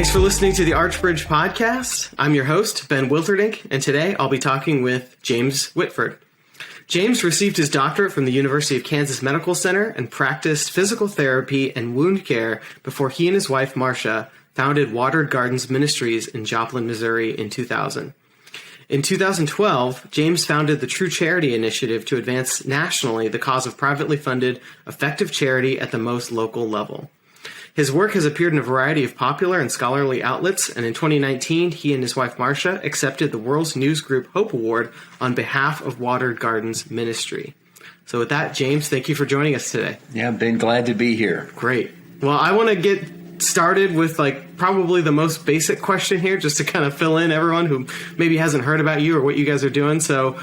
Thanks for listening to the Archbridge podcast. I'm your host, Ben Wilterdink, and today I'll be talking with James Whitford. James received his doctorate from the University of Kansas Medical Center and practiced physical therapy and wound care before he and his wife, Marsha, founded Watered Gardens Ministries in Joplin, Missouri in 2000. In 2012, James founded the True Charity Initiative to advance nationally the cause of privately funded, effective charity at the most local level. His work has appeared in a variety of popular and scholarly outlets, and in 2019, he and his wife Marsha accepted the World's News Group Hope Award on behalf of Watered Gardens Ministry. So with that, James, thank you for joining us today. Yeah, been glad to be here. Great. Well, I want to get started with probably the most basic question here, just to kind of fill in everyone who maybe hasn't heard about you or what you guys are doing. So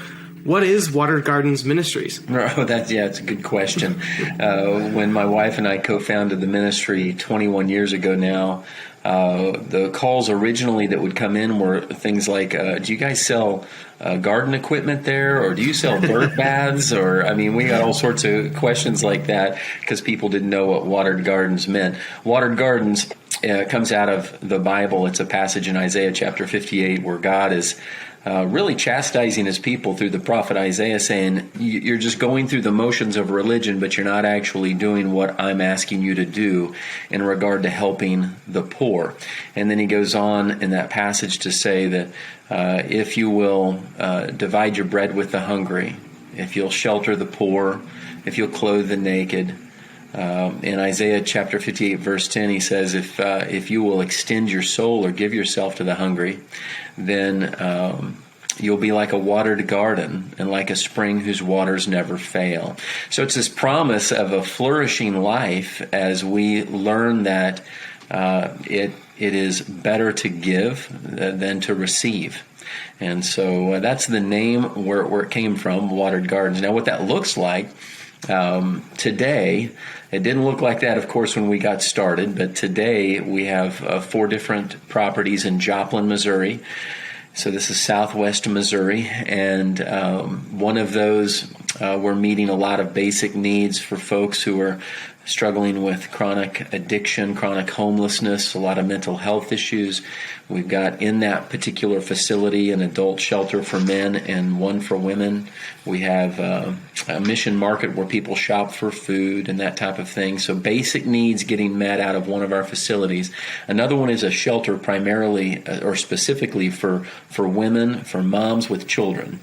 what is Watered Gardens Ministries? Oh, it's a good question. When my wife and I co-founded the ministry 21 years ago now, the calls originally that would come in were things like, do you guys sell garden equipment there, or do you sell bird baths? Or, we got all sorts of questions like that because people didn't know what watered gardens meant. Watered gardens comes out of the Bible. It's a passage in Isaiah chapter 58 where God is really chastising his people through the prophet Isaiah, saying, you're just going through the motions of religion, but you're not actually doing what I'm asking you to do in regard to helping the poor. And then he goes on in that passage to say that if you will divide your bread with the hungry, if you'll shelter the poor, if you'll clothe the naked. In Isaiah chapter 58 verse 10, he says, if you will extend your soul or give yourself to the hungry, then you'll be like a watered garden and like a spring whose waters never fail. So it's this promise of a flourishing life as we learn that it is better to give than to receive. And so that's the name where it came from, Watered Gardens. Now what that looks like today, it didn't look like that, of course, when we got started, but today we have 4 different properties in Joplin, Missouri. So this is southwest Missouri, and one of those we're meeting a lot of basic needs for folks who are struggling with chronic addiction, chronic homelessness, a lot of mental health issues. We've got in that particular facility an adult shelter for men and one for women. We have a mission market where people shop for food and that type of thing. So basic needs getting met out of one of our facilities. Another one is a shelter primarily or specifically for women, for moms with children.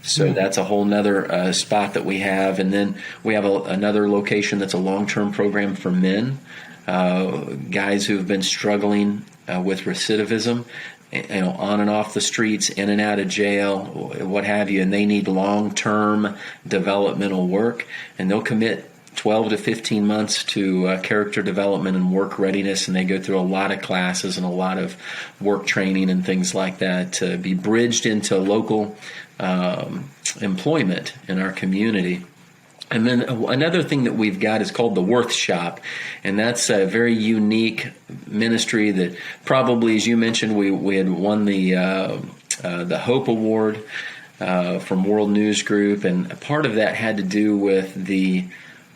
So that's a whole nother spot that we have. And then we have another location that's a long-term program for men, guys who have been struggling with recidivism, on and off the streets, in and out of jail, what have you, and they need long-term developmental work, and they'll commit 12 to 15 months to character development and work readiness, and they go through a lot of classes and a lot of work training and things like that to be bridged into local employment in our community. And then another thing that we've got is called the Worth Shop, and that's a very unique ministry that probably, as you mentioned, we had won the Hope Award from World News Group, and a part of that had to do with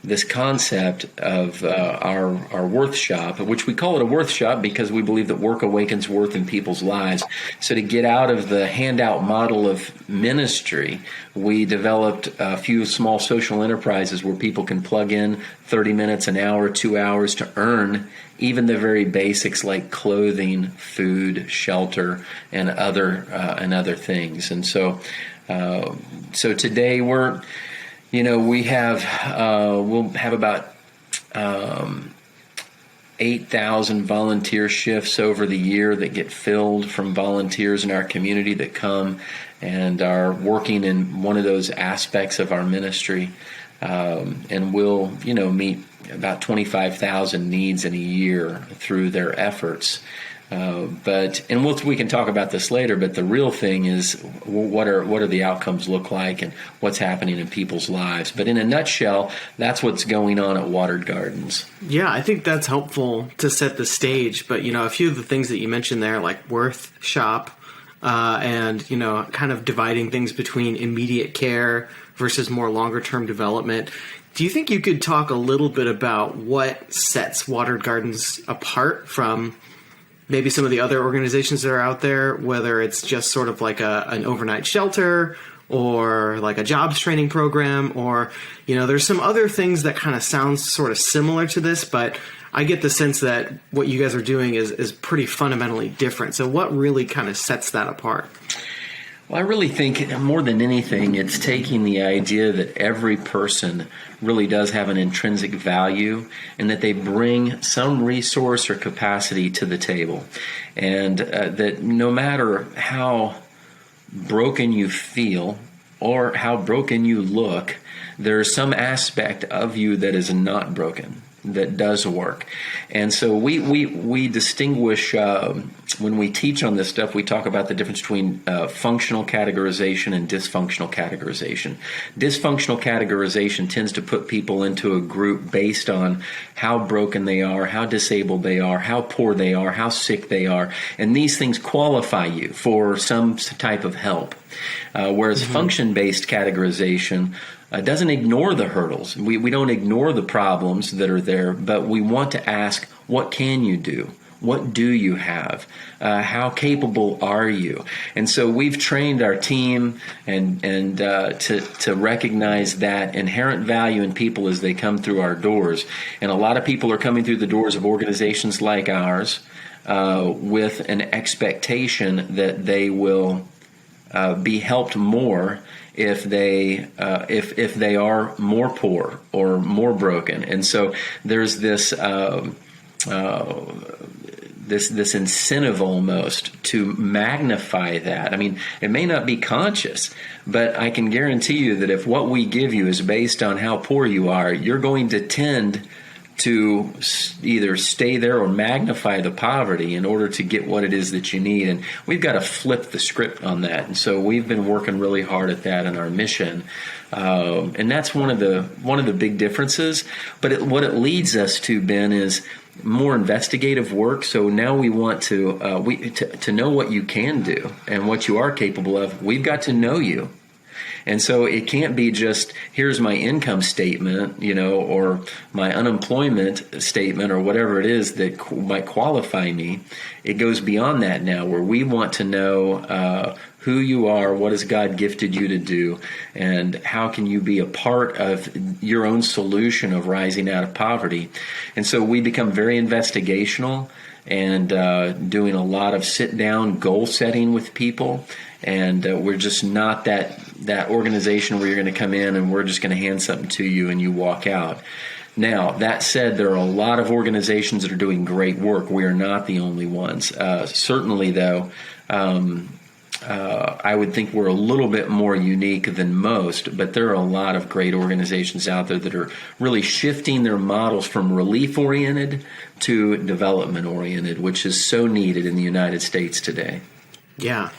this concept of our Worth Shop, which we call it a Worth Shop because we believe that work awakens worth in people's lives. So to get out of the handout model of ministry, we developed a few small social enterprises where people can plug in 30 minutes, an hour, 2 hours to earn even the very basics like clothing, food, shelter, and other things. And so today we'll have about 8,000 volunteer shifts over the year that get filled from volunteers in our community that come and are working in one of those aspects of our ministry. And we'll, meet about 25,000 needs in a year through their efforts. We can talk about this later, but the real thing is what are the outcomes look like and what's happening in people's lives. But in a nutshell, that's what's going on at Watered Gardens. Yeah, I think that's helpful to set the stage. But, a few of the things that you mentioned there, like Worth Shop, and, kind of dividing things between immediate care versus more longer-term development. Do you think you could talk a little bit about what sets Watered Gardens apart from maybe some of the other organizations that are out there, whether it's just sort of like an overnight shelter or like a jobs training program, or, there's some other things that kind of sounds sort of similar to this, but I get the sense that what you guys are doing is pretty fundamentally different. So what really kind of sets that apart? Well, I really think more than anything, it's taking the idea that every person really does have an intrinsic value and that they bring some resource or capacity to the table. And that no matter how broken you feel or how broken you look, there's some aspect of you that is not broken, that does work. And so we distinguish, when we teach on this stuff, we talk about the difference between functional categorization and dysfunctional categorization. Dysfunctional categorization tends to put people into a group based on how broken they are, how disabled they are, how poor they are, how sick they are, and these things qualify you for some type of help. Whereas function-based categorization doesn't ignore the hurdles. We don't ignore the problems that are there, but we want to ask, what can you do? What do you have? How capable are you? And so we've trained our team and to recognize that inherent value in people as they come through our doors. And a lot of people are coming through the doors of organizations like ours with an expectation that they will be helped more if they are more poor or more broken. And so there's this this incentive almost to magnify that. I mean, it may not be conscious, but I can guarantee you that if what we give you is based on how poor you are, you're going to tend to either stay there or magnify the poverty in order to get what it is that you need. And we've got to flip the script on that. And so we've been working really hard at that in our mission. And that's one of the big differences. But what it leads us to, Ben, is more investigative work. So now we want to know what you can do and what you are capable of. We've got to know you. And so it can't be just, here's my income statement, or my unemployment statement or whatever it is that might qualify me. It goes beyond that now, where we want to know who you are, what has God gifted you to do, and how can you be a part of your own solution of rising out of poverty. And so we become very investigational and doing a lot of sit-down goal setting with people. And we're just not that organization where you're going to come in and we're just going to hand something to you and you walk out. Now, that said, there are a lot of organizations that are doing great work. We are not the only ones. Certainly, though, I would think we're a little bit more unique than most, but there are a lot of great organizations out there that are really shifting their models from relief-oriented to development-oriented, which is so needed in the United States today. Yeah,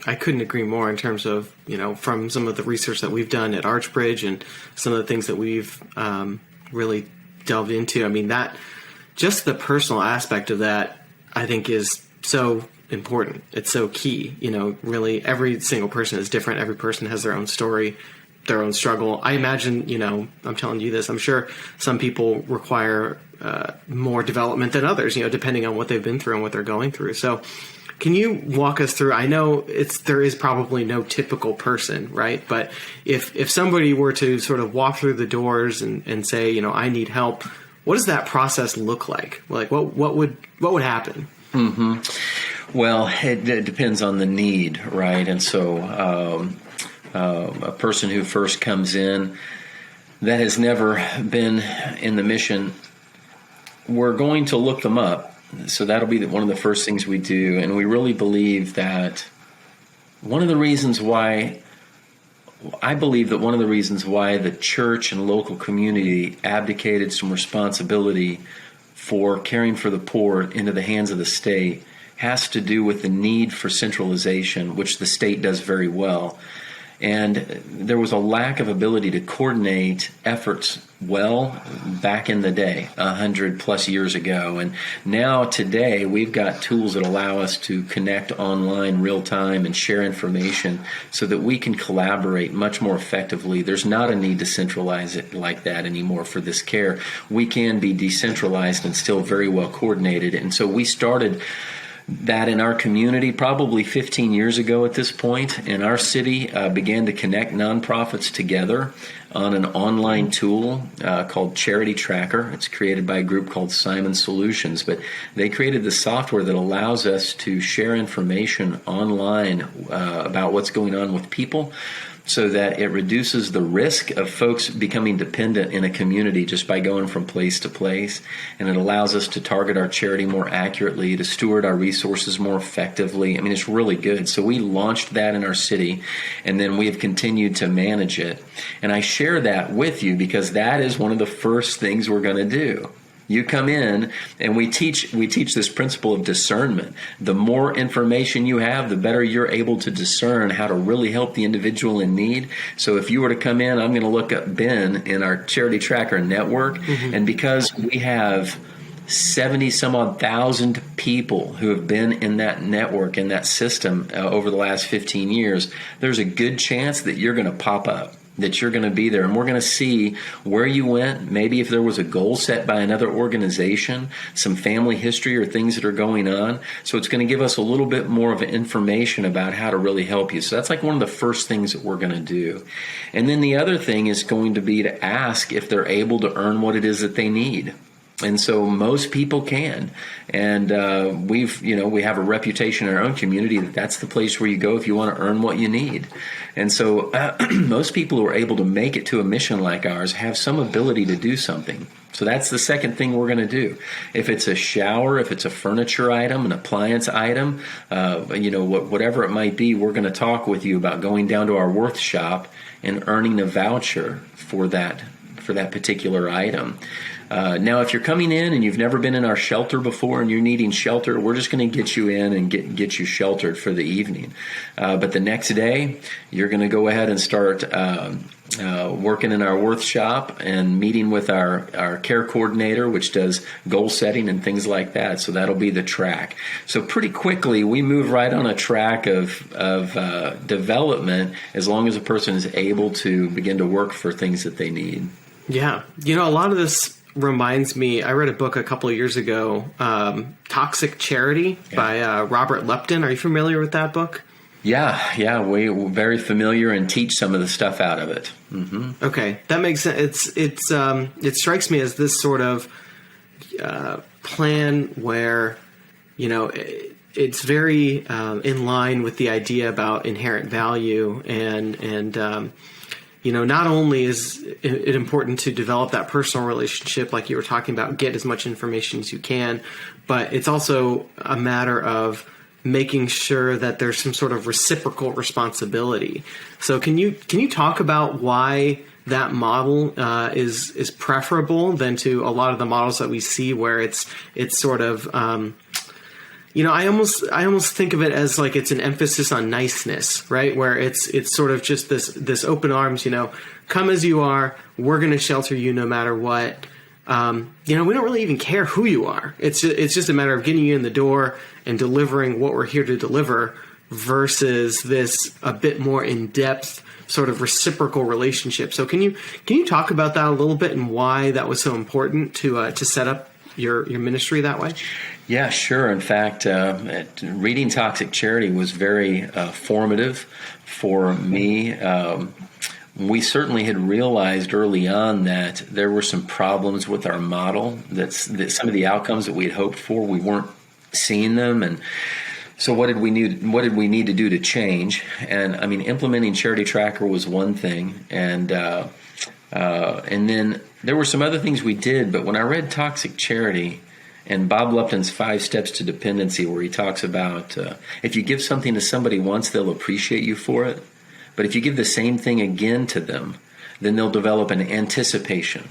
I couldn't agree more in terms of, from some of the research that we've done at Archbridge and some of the things that we've really delved into. I mean, that just the personal aspect of that, I think, is so important. It's so key. Really every single person is different. Every person has their own story, their own struggle. I imagine, I'm telling you this, I'm sure some people require more development than others, depending on what they've been through and what they're going through. So can you walk us through, I know there is probably no typical person, right? But if somebody were to sort of walk through the doors and say, I need help, what does that process look like? Like what would happen? Mm-hmm. Well, it depends on the need, right? And so a person who first comes in that has never been in the mission, we're going to look them up. So that'll be one of the first things we do. And we really believe that one of the reasons why the church and local community abdicated some responsibility for caring for the poor into the hands of the state has to do with the need for centralization, which the state does very well. And there was a lack of ability to coordinate efforts well back in the day, 100 plus years ago. And now today we've got tools that allow us to connect online real time and share information so that we can collaborate much more effectively. There's not a need to centralize it like that anymore for this care. We can be decentralized and still very well coordinated. And so we started that in our community probably 15 years ago at this point, and our city began to connect nonprofits together on an online tool called Charity Tracker. It's created by a group called Simon Solutions, but they created the software that allows us to share information online about what's going on with people, so that it reduces the risk of folks becoming dependent in a community just by going from place to place. And it allows us to target our charity more accurately, to steward our resources more effectively. I mean, it's really good. So we launched that in our city, and then we have continued to manage it. And I share that with you because that is one of the first things we're going to do. You come in and we teach this principle of discernment. The more information you have, the better you're able to discern how to really help the individual in need. So if you were to come in, I'm going to look up Ben in our Charity Tracker network. And because we have 70 some odd thousand people who have been in that network, in that system over the last 15 years, there's a good chance that you're going to pop up, that you're going to be there, and we're going to see where you went, maybe if there was a goal set by another organization, some family history or things that are going on. So it's going to give us a little bit more of information about how to really help you. So that's like one of the first things that we're going to do. And then the other thing is going to be to ask if they're able to earn what it is that they need. And so most people can, and we have a reputation in our own community that that's the place where you go if you want to earn what you need. And so most people who are able to make it to a mission like ours have some ability to do something. So that's the second thing we're going to do. If it's a shower, if it's a furniture item, an appliance item, whatever it might be, we're going to talk with you about going down to our Worth shop and earning a voucher for that particular item. Now, if you're coming in and you've never been in our shelter before and you're needing shelter, we're just going to get you in and get you sheltered for the evening. But the next day, you're going to go ahead and start working in our Worth shop and meeting with our care coordinator, which does goal setting and things like that. So that'll be the track. So pretty quickly, we move right on a track of development as long as a person is able to begin to work for things that they need. Yeah. A lot of this reminds me, I read a book a couple of years ago, Toxic Charity by Robert Lepton. Are you familiar with that book? Yeah, we're very familiar and teach some of the stuff out of it. Mm-hmm. Okay, that makes sense. It strikes me as this sort of plan where, it's very in line with the idea about inherent value and not only is it important to develop that personal relationship like you were talking about, get as much information as you can, but it's also a matter of making sure that there's some sort of reciprocal responsibility. So can you talk about why that model is preferable than to a lot of the models that we see where it's sort of I almost think of it as like it's an emphasis on niceness, right? Where it's sort of just this open arms, come as you are. We're going to shelter you no matter what. We don't really even care who you are. It's just a matter of getting you in the door and delivering what we're here to deliver versus this a bit more in-depth sort of reciprocal relationship. So can you talk about that a little bit and why that was so important to set up your ministry that way? Yeah, sure. In fact, reading Toxic Charity was very formative for me. We certainly had realized early on that there were some problems with our model, that some of the outcomes that we had hoped for, we weren't seeing them. And so what did we need to do to change? And I mean, implementing Charity Tracker was one thing. And then there were some other things we did. But when I read Toxic Charity and Bob Lupton's 5 Steps to Dependency, where he talks about if you give something to somebody once, they'll appreciate you for it. But if you give the same thing again to them, then they'll develop an anticipation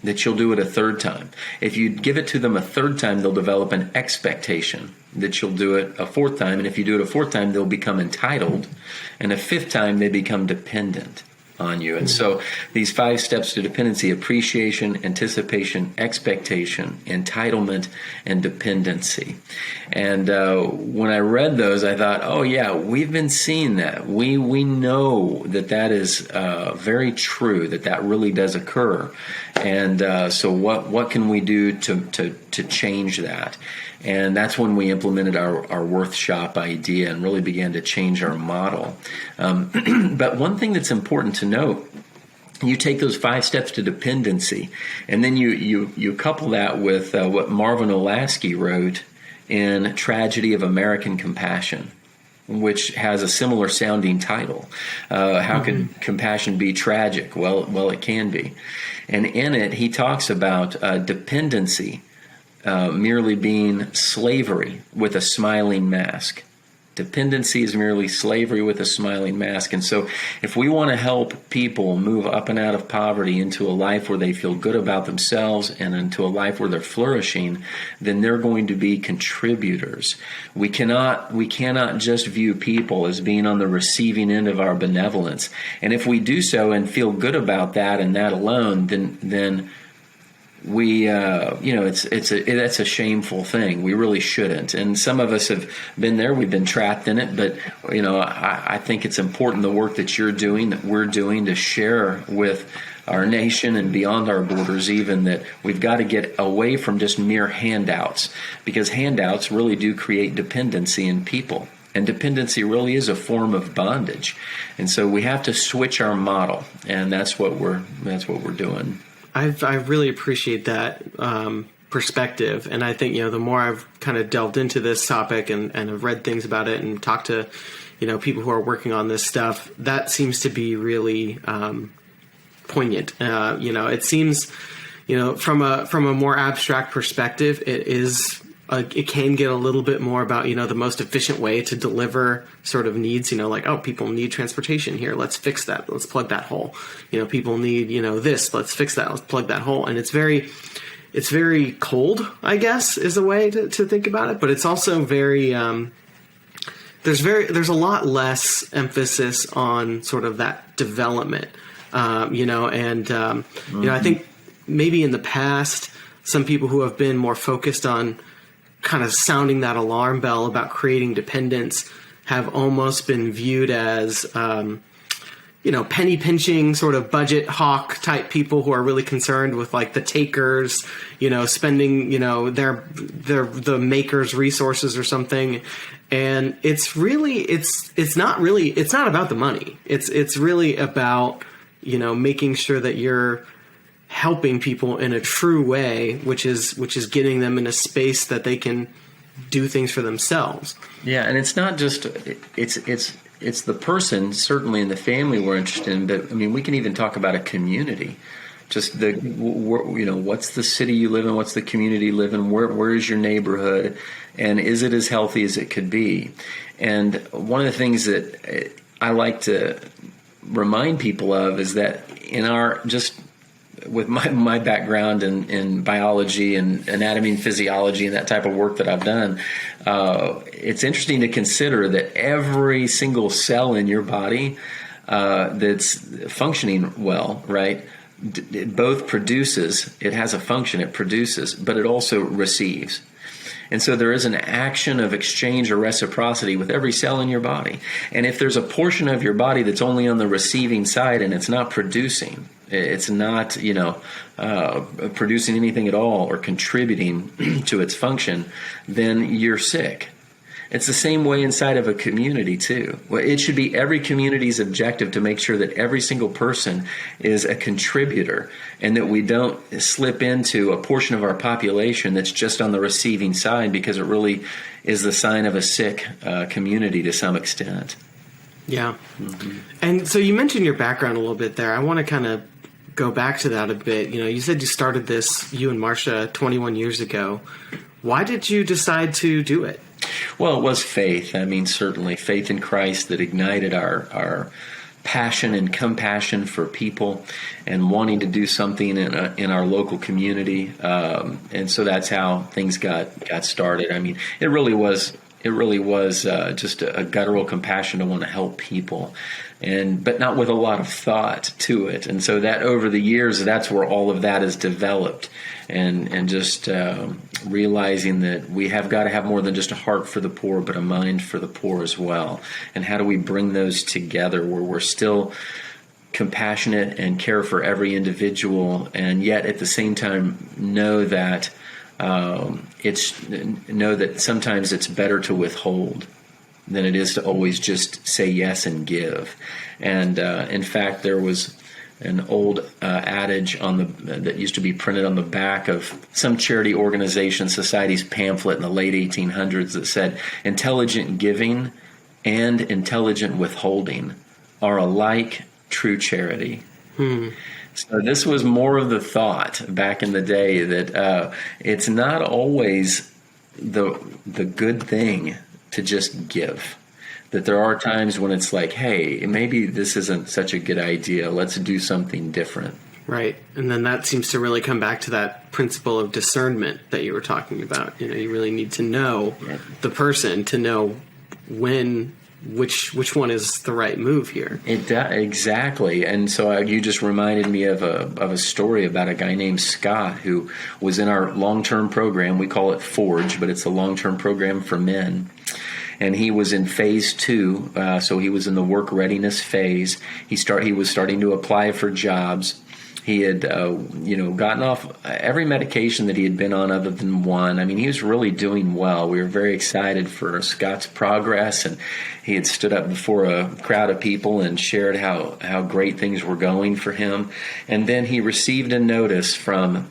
that you'll do it a third time. If you give it to them a third time, they'll develop an expectation that you'll do it a fourth time. And if you do it a fourth time, they'll become entitled. And a fifth time, they become dependent on you. And so these 5 steps to dependency: appreciation, anticipation, expectation, entitlement, and dependency. And when I read those, I thought, oh yeah, we've been seeing that. We know that is very true, that really does occur. And so what can we do to change that? And that's when we implemented our Worth Shop idea and really began to change our model. But one thing that's important to note, you take those 5 steps to dependency, and then you couple that with what Marvin Olasky wrote in Tragedy of American Compassion, which has a similar sounding title. How could compassion be tragic? Well, it can be. And in it, he talks about dependency merely being slavery with a smiling mask. Dependency is merely slavery with a smiling mask. And so if we want to help people move up and out of poverty into a life where they feel good about themselves and into a life where they're flourishing, then they're going to be contributors. We cannot just view people as being on the receiving end of our benevolence. And if we do so and feel good about that and that alone, then we, that's a shameful thing. We really shouldn't. And some of us have been there. We've been trapped in it. But, I think it's important, the work that you're doing, that we're doing, to share with our nation and beyond our borders even, that we've got to get away from just mere handouts, because handouts really do create dependency in people. And dependency really is a form of bondage. And so we have to switch our model. And that's what we're doing. I really appreciate that perspective, and I think the more I've kind of delved into this topic and have read things about it and talked to people who are working on this stuff, that seems to be really poignant. It seems from a more abstract perspective, it can get a little bit more about, the most efficient way to deliver sort of needs, like, oh, people need transportation here. Let's fix that. Let's plug that hole. People need, this. Let's fix that. Let's plug that hole. And it's very cold, I guess, is a way to think about it. But it's also very, there's a lot less emphasis on sort of that development, I think maybe in the past, some people who have been more focused on kind of sounding that alarm bell about creating dependence have almost been viewed as, penny pinching sort of budget hawk type people who are really concerned with like the takers, spending, the maker's resources or something. And it's really, it's not about the money. It's really about, making sure that you're helping people in a true way, which is getting them in a space that they can do things for themselves. Yeah, and it's not just it's the person, certainly in the family we're interested in, but I mean we can even talk about a community. Just what's the city you live in, what's the community you live in, where is your neighborhood, and is it as healthy as it could be? And one of the things that I like to remind people of is that with my background in biology and anatomy and physiology and that type of work that I've done, it's interesting to consider that every single cell in your body that's functioning well, right, it both produces, it has a function, it produces, but it also receives. And so there is an action of exchange or reciprocity with every cell in your body. And if there's a portion of your body that's only on the receiving side and it's not producing, it's not, producing anything at all or contributing to its function, then you're sick. It's the same way inside of a community, too. Well, it should be every community's objective to make sure that every single person is a contributor and that we don't slip into a portion of our population that's just on the receiving side, because it really is the sign of a sick community to some extent. Yeah. Mm-hmm. And so you mentioned your background a little bit there. I want to kind of go back to that a bit. You said you started this, you and Marsha, 21 years ago. Why did you decide to do it? Well, it was faith. I mean, certainly faith in Christ that ignited our passion and compassion for people and wanting to do something in our local community. And so that's how things got started. I mean, it really was just a guttural compassion to want to help people, but not with a lot of thought to it. And so that over the years, that's where all of that is developed, and just realizing that we have got to have more than just a heart for the poor, but a mind for the poor as well. And how do we bring those together where we're still compassionate and care for every individual, and yet at the same time know that sometimes it's better to withhold than it is to always just say yes and give. And in fact, there was an old adage that used to be printed on the back of some charity organization society's pamphlet in the late 1800s that said, "Intelligent giving and intelligent withholding are alike true charity." So this was more of the thought back in the day that it's not always the good thing to just give. That there are times when it's like, hey, maybe this isn't such a good idea. Let's do something different. Right. And then that seems to really come back to that principle of discernment that you were talking about. You really need to know the person to know which one is the right move here. Exactly. And so you just reminded me of a story about a guy named Scott who was in our long-term program. We call it Forge, but it's a long-term program for men. And he was in phase 2, so he was in the work readiness phase. He was starting to apply for jobs. He had, gotten off every medication that he had been on other than one. I mean, he was really doing well. We were very excited for Scott's progress, and he had stood up before a crowd of people and shared how great things were going for him. And then he received a notice from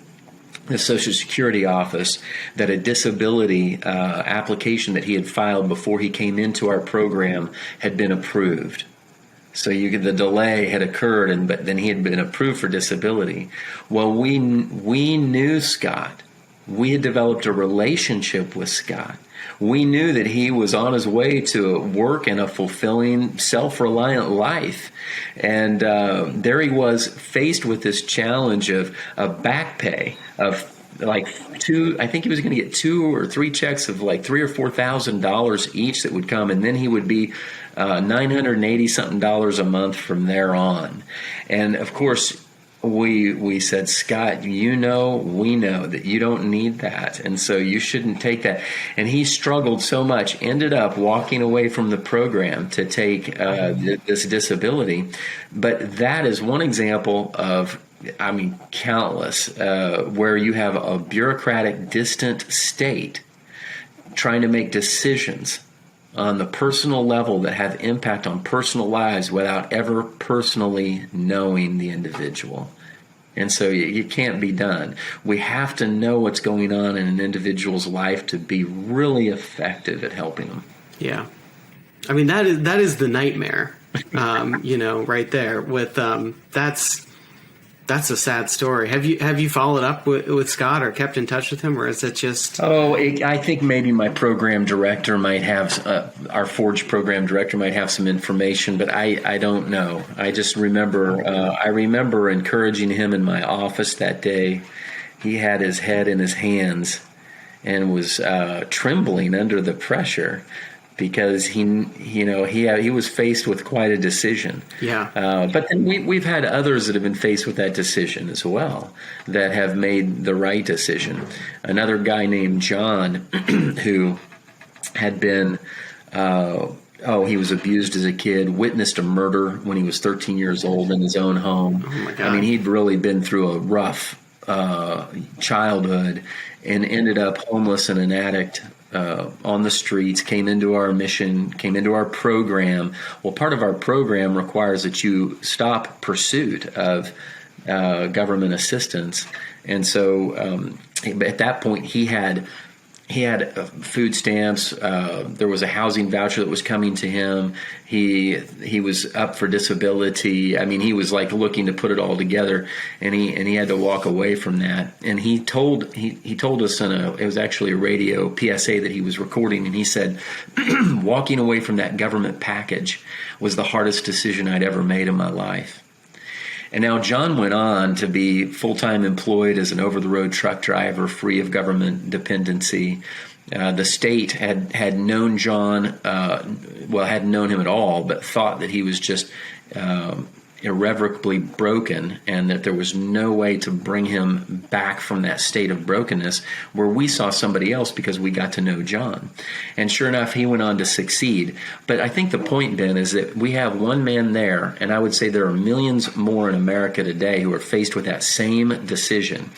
the Social Security office that a disability application that he had filed before he came into our program had been approved. So the delay had occurred, but then he had been approved for disability. Well, we knew Scott. We had developed a relationship with Scott. We knew that he was on his way to work in a fulfilling, self-reliant life. And there he was faced with this challenge of back pay of like I think he was going to get 2 or 3 checks of like $3,000 or $4,000 each that would come, and then he would be $980 something a month from there on. And of course, we said, Scott, we know that you don't need that, and so you shouldn't take that. And he struggled so much, ended up walking away from the program to take this disability. But that is one example of, countless, where you have a bureaucratic, distant state trying to make decisions on the personal level that have impact on personal lives without ever personally knowing the individual. And so it can't be done. We have to know what's going on in an individual's life to be really effective at helping them. Yeah. I mean, that is the nightmare, right there with, that's a sad story. Have you followed up with Scott or kept in touch with him, or is it just? I think maybe my program director might have, our Forge program director might have some information, but I don't know. I just remember, encouraging him in my office that day. He had his head in his hands and was trembling under the pressure, because he was faced with quite a decision. Yeah. But then we've had others that have been faced with that decision as well, that have made the right decision. Another guy named John, who had been, he was abused as a kid, witnessed a murder when he was 13 years old in his own home. Oh my God. I mean, he'd really been through a rough childhood and ended up homeless and an addict. On the streets, came into our mission, came into our program. Well, part of our program requires that you stop pursuit of government assistance. And so at that point, he had food stamps. There was a housing voucher that was coming to him. He was up for disability. I mean, he was like looking to put it all together, and he had to walk away from that. And he told us it was actually a radio PSA that he was recording, and he said, walking away from that government package was the hardest decision I'd ever made in my life. And now John went on to be full-time employed as an over-the-road truck driver, free of government dependency. The state had known John, hadn't known him at all, but thought that he was just irrevocably broken, and that there was no way to bring him back from that state of brokenness, where we saw somebody else because we got to know John. And sure enough, he went on to succeed. But I think the point, Ben, is that we have one man there, and I would say there are millions more in America today who are faced with that same decision.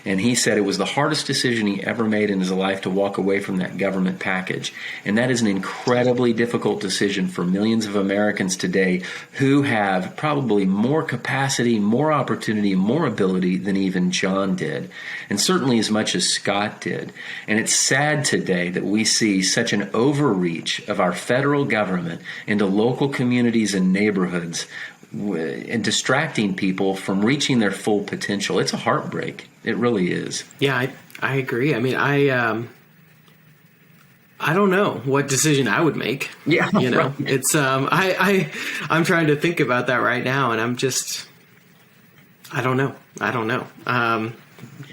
And he said it was the hardest decision he ever made in his life to walk away from that government package. And that is an incredibly difficult decision for millions of Americans today who have probably more capacity, more opportunity, more ability than even John did, and certainly as much as Scott did. And it's sad today that we see such an overreach of our federal government into local communities and neighborhoods, and distracting people from reaching their full potential. It's a heartbreak. It really is. Yeah, I agree. I mean, I don't know what decision I would make. Yeah, right. It's I'm trying to think about that right now, and I'm just I don't know. Yeah,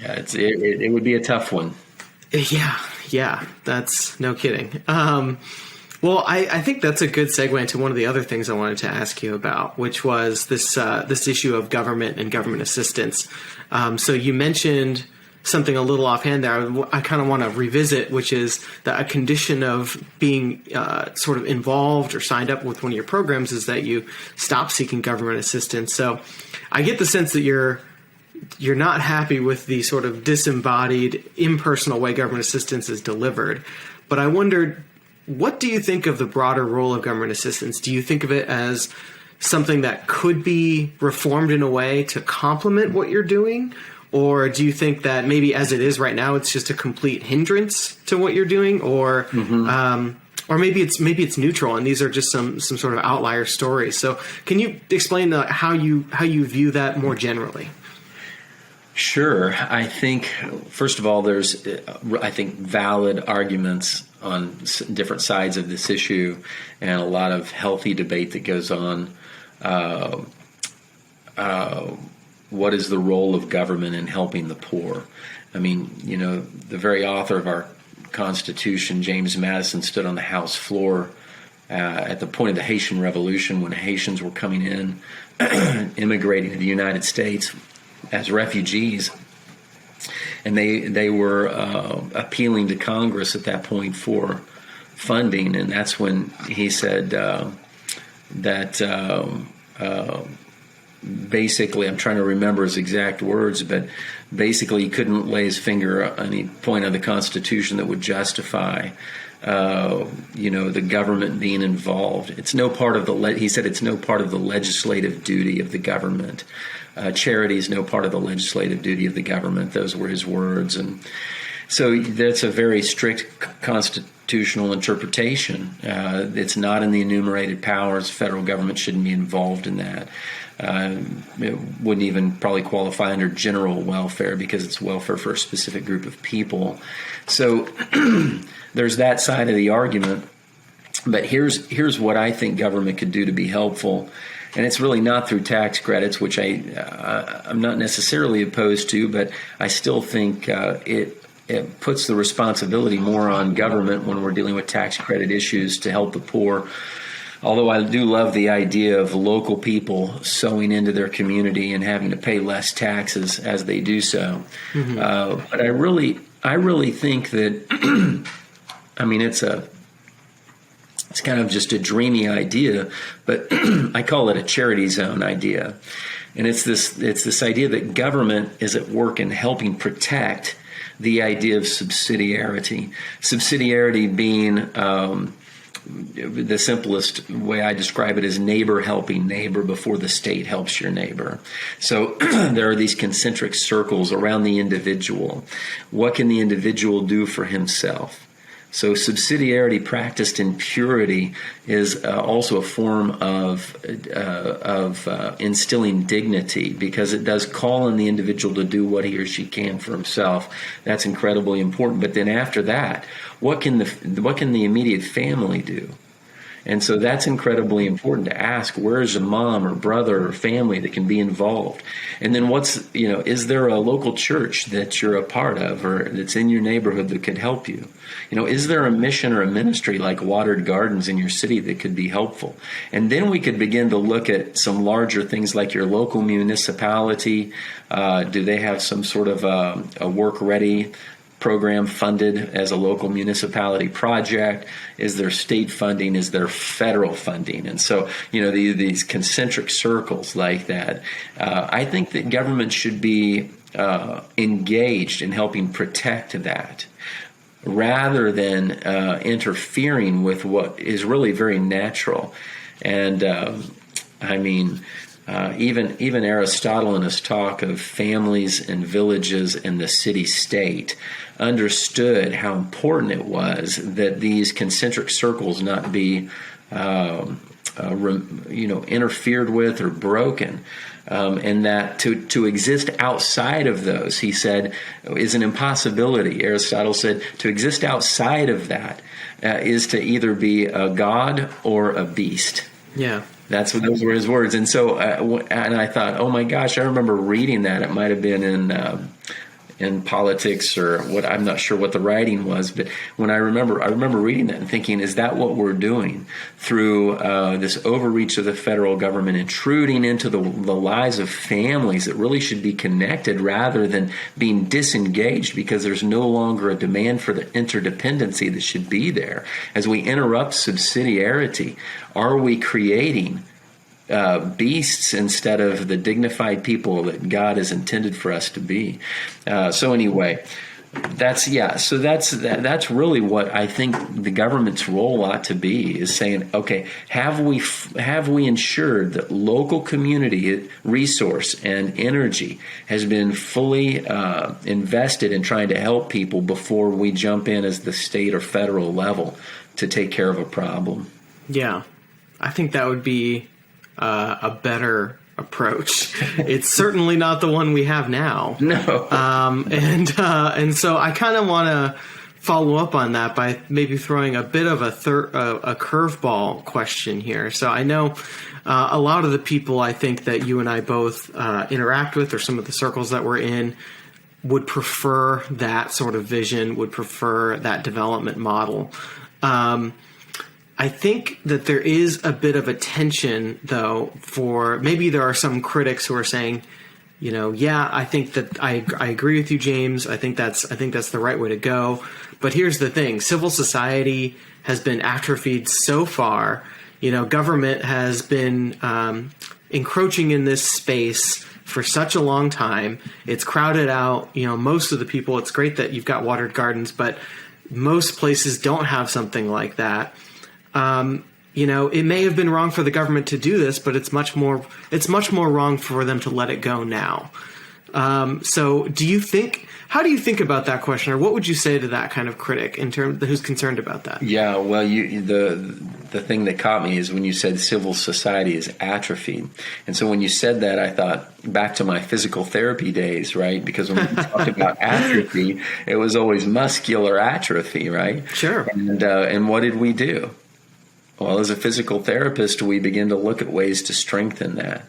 it would be a tough one. Yeah, that's no kidding. Well, I think that's a good segue into one of the other things I wanted to ask you about, which was this issue of government and government assistance. So you mentioned something a little offhand there. I kind of want to revisit, which is that a condition of being sort of involved or signed up with one of your programs is that you stop seeking government assistance. So I get the sense that you're not happy with the sort of disembodied, impersonal way government assistance is delivered. But I wondered, what do you think of the broader role of government assistance? Do you think of it as something that could be reformed in a way to complement what you're doing? Or do you think that maybe as it is right now, it's just a complete hindrance to what you're doing? Or or maybe it's neutral and these are just some sort of outlier stories. So can you explain how you view that more generally? Sure. I think, first of all, there's, I think, valid arguments on different sides of this issue and a lot of healthy debate that goes on. What is the role of government in helping the poor? I mean, the very author of our Constitution, James Madison, stood on the House floor at the point of the Haitian Revolution when Haitians were coming in, immigrating to the United States as refugees, and they were appealing to Congress at that point for funding, and that's when he said that basically, I'm trying to remember his exact words, but basically he couldn't lay his finger on any point of the Constitution that would justify the government being involved. It's no part of he said it's no part of the legislative duty of the government. Charity is no part of the legislative duty of the government. Those were his words. And so that's a very strict constitutional interpretation. It's not in the enumerated powers. Federal government shouldn't be involved in that. It wouldn't even probably qualify under general welfare because it's welfare for a specific group of people. So there's that side of the argument. But here's what I think government could do to be helpful. And it's really not through tax credits, which I'm not necessarily opposed to, but I still think it puts the responsibility more on government when we're dealing with tax credit issues to help the poor. Although I do love the idea of local people sowing into their community and having to pay less taxes as they do so. Mm-hmm. But I really think that, I mean, it's kind of just a dreamy idea, but I call it a charity zone idea. And it's this idea that government is at work in helping protect the idea of subsidiarity. Subsidiarity being the simplest way I describe it is neighbor helping neighbor before the state helps your neighbor. So there are these concentric circles around the individual. What can the individual do for himself? So subsidiarity practiced in purity is also a form of instilling dignity because it does call on the individual to do what he or she can for himself. That's incredibly important. But then after that, what can the immediate family do? And so that's incredibly important to ask, where's a mom or brother or family that can be involved? And then is there a local church that you're a part of or that's in your neighborhood that could help you? Is there a mission or a ministry like Watered Gardens in your city that could be helpful? And then we could begin to look at some larger things like your local municipality. Do they have some sort of a work-ready program funded as a local municipality project? Is there state funding? Is there federal funding? And so, these concentric circles like that. I think that government should be engaged in helping protect that, rather than interfering with what is really very natural. And even Aristotle in his talk of families and villages and the city-state understood how important it was that these concentric circles not be interfered with or broken. And that to exist outside of those, he said, is an impossibility. Aristotle said to exist outside of that is to either be a god or a beast. Yeah. Those were his words. And so, and I thought, oh my gosh, I remember reading that. It might have been in politics or what, I'm not sure what the writing was, but I remember reading that and thinking, is that what we're doing through this overreach of the federal government, intruding into the lives of families that really should be connected rather than being disengaged because there's no longer a demand for the interdependency that should be there? As we interrupt subsidiarity, are we creating beasts instead of the dignified people that God has intended for us to be? So anyway, that's really what I think the government's role ought to be, is saying, okay, have we ensured that local community resource and energy has been fully invested in trying to help people before we jump in as the state or federal level to take care of a problem? Yeah. I think that would be a better approach. It's certainly not the one we have now. No. And so I kind of want to follow up on that by maybe throwing a bit of a curveball question here. So I know a lot of the people I think that you and I both interact with, or some of the circles that we're in, would prefer that sort of vision, would prefer that development model. I think that there is a bit of a tension, though, for maybe there are some critics who are saying, I think that I agree with you, James. I think that's the right way to go. But here's the thing: civil society has been atrophied so far. Government has been encroaching in this space for such a long time. It's crowded out, most of the people. It's great that you've got Watered Gardens, but most places don't have something like that. It may have been wrong for the government to do this, but it's much more wrong for them to let it go now. So how do you think about that question, or what would you say to that kind of critic who's concerned about that? Yeah, well, the thing that caught me is when you said civil society is atrophied. And so when you said that, I thought back to my physical therapy days, right? Because when we talked about atrophy, it was always muscular atrophy, right? Sure. And what did we do? Well, as a physical therapist, we begin to look at ways to strengthen that.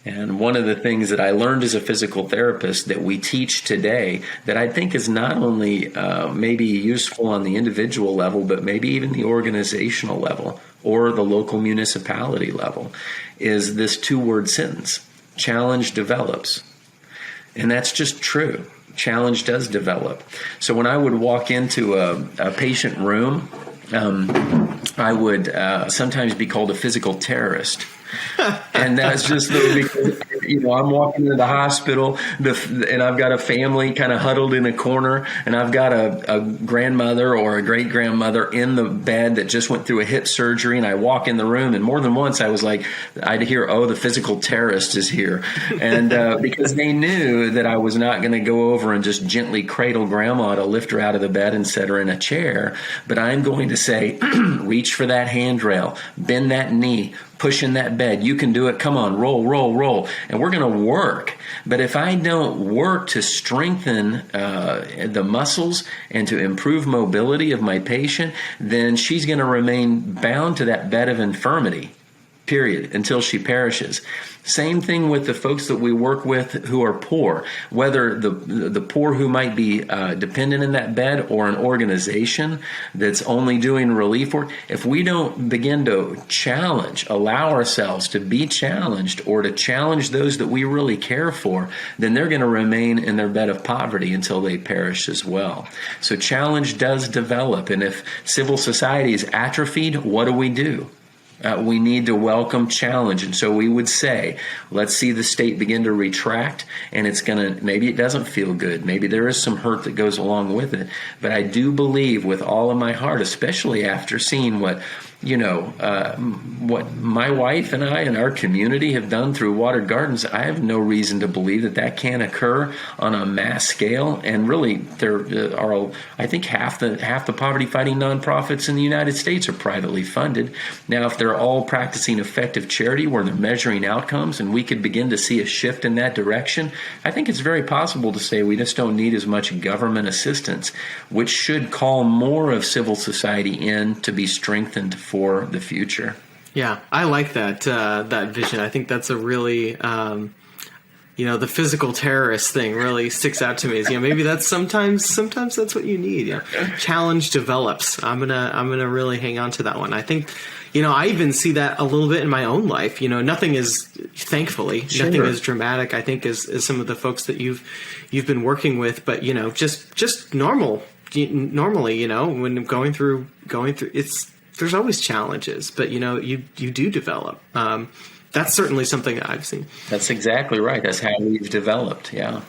And one of the things that I learned as a physical therapist that we teach today that I think is not only maybe useful on the individual level, but maybe even the organizational level or the local municipality level, is this 2-word sentence: challenge develops. And that's just true. Challenge does develop. So when I would walk into a patient room, I would sometimes be called a physical terrorist. And that's just because, I'm walking into the hospital and I've got a family kind of huddled in a corner, and I've got a grandmother or a great grandmother in the bed that just went through a hip surgery, and I walk in the room, and more than once I was like, I'd hear, oh, the physical terrorist is here. And because they knew that I was not going to go over and just gently cradle grandma to lift her out of the bed and set her in a chair, but I'm going to say, reach for that handrail, bend that knee, push in that bed. You can do it. Come on, roll, roll, roll. And we're going to work. But if I don't work to strengthen the muscles and to improve mobility of my patient, then she's going to remain bound to that bed of infirmity, period, until she perishes. Same thing with the folks that we work with who are poor, whether the poor who might be dependent in that bed or an organization that's only doing relief work. If we don't begin to allow ourselves to be challenged or to challenge those that we really care for, then they're going to remain in their bed of poverty until they perish as well. So challenge does develop. And if civil society is atrophied, what do? We need to welcome challenge. And so we would say, let's see the state begin to retract, and maybe it doesn't feel good. Maybe there is some hurt that goes along with it. But I do believe with all of my heart, especially after seeing what my wife and I and our community have done through Watered Gardens, I have no reason to believe that can't occur on a mass scale. And really, there are, I think, half the poverty-fighting nonprofits in the United States are privately funded. Now, if they're all practicing effective charity where they're measuring outcomes, and we could begin to see a shift in that direction, I think it's very possible to say we just don't need as much government assistance, which should call more of civil society in to be strengthened for the future. Yeah, I like that vision. I think that's a really, the physical terrorist thing really sticks out to me. Is, maybe that's sometimes that's what you need. Challenge develops. I'm gonna really hang on to that one. I think, I even see that a little bit in my own life. Nothing is, thankfully, Sure. nothing as dramatic, I think, as some of the folks that you've been working with. But just normally, when going through there's always challenges, but you do develop. That's certainly something that I've seen. That's exactly right. That's how we've developed. Yeah.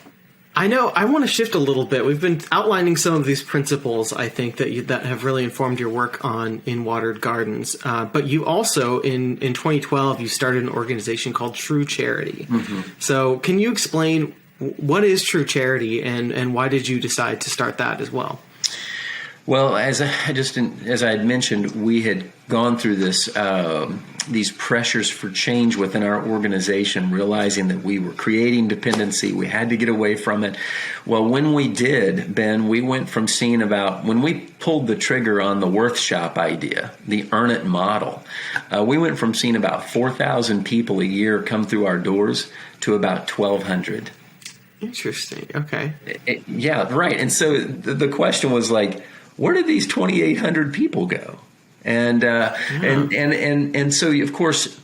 I know. I want to shift a little bit. We've been outlining some of these principles, I think, that have really informed your work in Watered Gardens. But you also, in 2012, you started an organization called True Charity. Mm-hmm. So can you explain what is True Charity and why did you decide to start that as well? Well, as I had mentioned, we had gone through these pressures for change within our organization, realizing that we were creating dependency. We had to get away from it. Well, when we did, Ben, we went from seeing when we pulled the trigger on the Worth Shop idea, the Earn It model, we went from seeing about 4,000 people a year come through our doors to about 1,200. Interesting. Okay. Yeah, right. And so the question was like, where did these 2,800 people go? And so of course,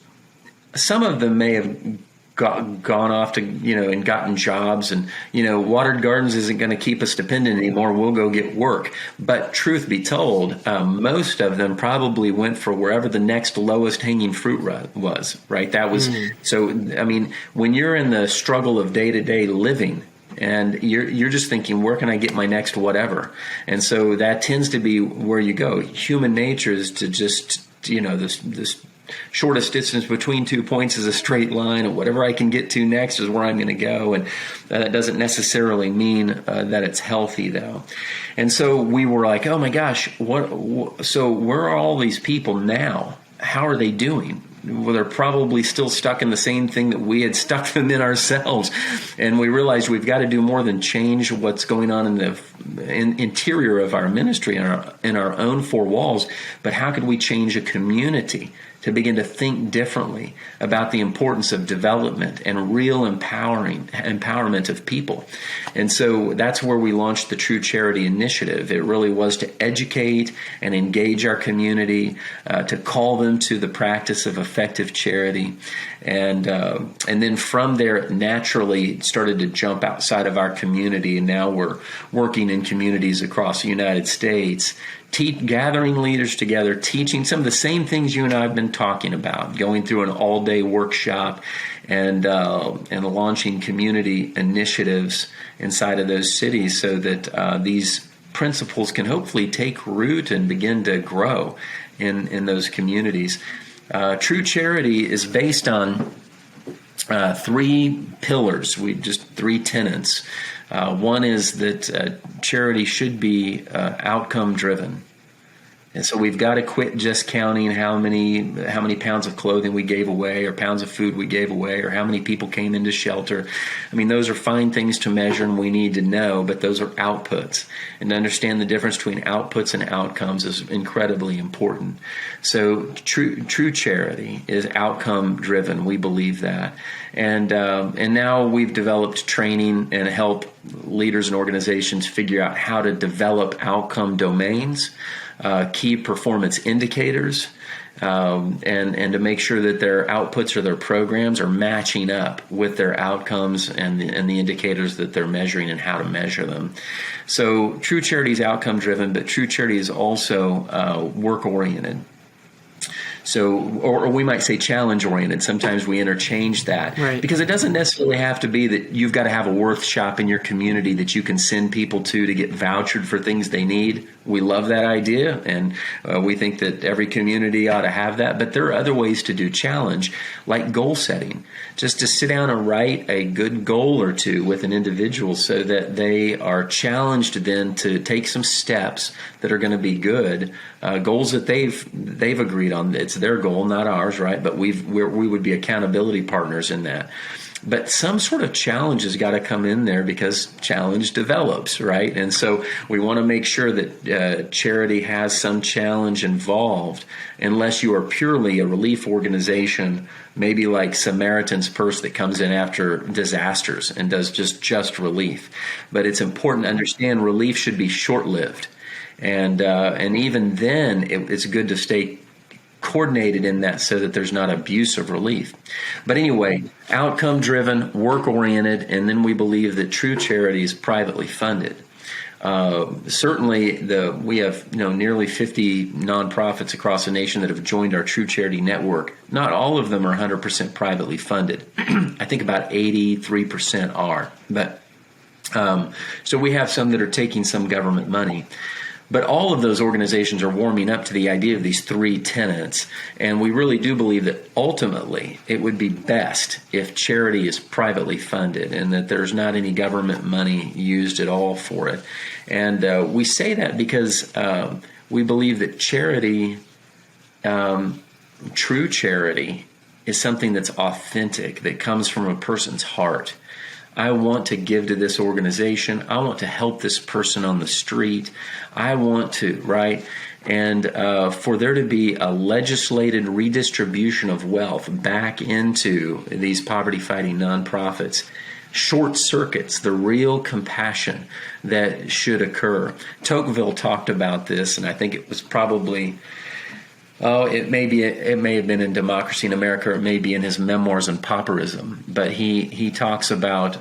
some of them may have gone off to and gotten jobs, and Watered Gardens isn't going to keep us dependent anymore. We'll go get work. But truth be told, most of them probably went for wherever the next lowest hanging fruit was. Right? That was so. I mean, when you're in the struggle of day-to-day living, and you're just thinking, where can I get my next whatever? And so that tends to be where you go. Human nature is to just, this shortest distance between 2 points is a straight line, and whatever I can get to next is where I'm going to go. And that doesn't necessarily mean that it's healthy, though. And so we were like, oh my gosh, so where are all these people now? How are they doing? Well, they're probably still stuck in the same thing that we had stuck them in ourselves. And we realized we've got to do more than change what's going on in the interior of our ministry, in our own four walls, but how could we change a community to begin to think differently about the importance of development and real empowerment of people. And so that's where we launched the True Charity Initiative. It really was to educate and engage our community, to call them to the practice of effective charity. And then from there, it naturally started to jump outside of our community. And now we're working in communities across the United States, gathering leaders together, teaching some of the same things you and I have been talking about, going through an all-day workshop and launching community initiatives inside of those cities so that these principles can hopefully take root and begin to grow in those communities. True Charity is based on three pillars, three tenets. One is that charity should be outcome driven. And so we've got to quit just counting how many pounds of clothing we gave away, or pounds of food we gave away, or how many people came into shelter. I mean, those are fine things to measure and we need to know, but those are outputs. And to understand the difference between outputs and outcomes is incredibly important. So true charity is outcome driven. We believe that. And now we've developed training and help leaders and organizations figure out how to develop outcome domains, key performance indicators, and to make sure that their outputs or their programs are matching up with their outcomes and the indicators that they're measuring and how to measure them. So true charity is outcome driven, but true charity is also work oriented. So, or we might say challenge-oriented. Sometimes we interchange that. Right. Because it doesn't necessarily have to be that you've got to have a workshop in your community that you can send people to get vouchered for things they need. We love that idea, and we think that every community ought to have that. But there are other ways to do challenge, like goal setting. Just to sit down and write a good goal or two with an individual so that they are challenged then to take some steps that are going to be good, goals that they've agreed on. It's their goal, not ours, right? But we would be accountability partners in that. But some sort of challenge has got to come in there because challenge develops, right? And so we want to make sure that charity has some challenge involved, unless you are purely a relief organization, maybe like Samaritan's Purse that comes in after disasters and does just relief. But it's important to understand relief should be short-lived. And even then, it's good to stay coordinated in that so that there's not abuse of relief. But anyway, outcome driven, work oriented, and then we believe that true charity is privately funded. Certainly, we have nearly 50 nonprofits across the nation that have joined our True Charity Network. Not all of them are 100% privately funded. I think about 83% are. But so we have some that are taking some government money. But all of those organizations are warming up to the idea of these three tenets, and we really do believe that ultimately it would be best if charity is privately funded and that there's not any government money used at all for it. And we say that because we believe that charity, true charity, is something that's authentic, that comes from a person's heart. I want to give to this organization. I want to help this person on the street. I want to, right? And for there to be a legislated redistribution of wealth back into these poverty-fighting nonprofits short circuits the real compassion that should occur. Tocqueville talked about this, and I think it was probably... it may have been in Democracy in America, or it may be in his memoirs on pauperism. But he talks about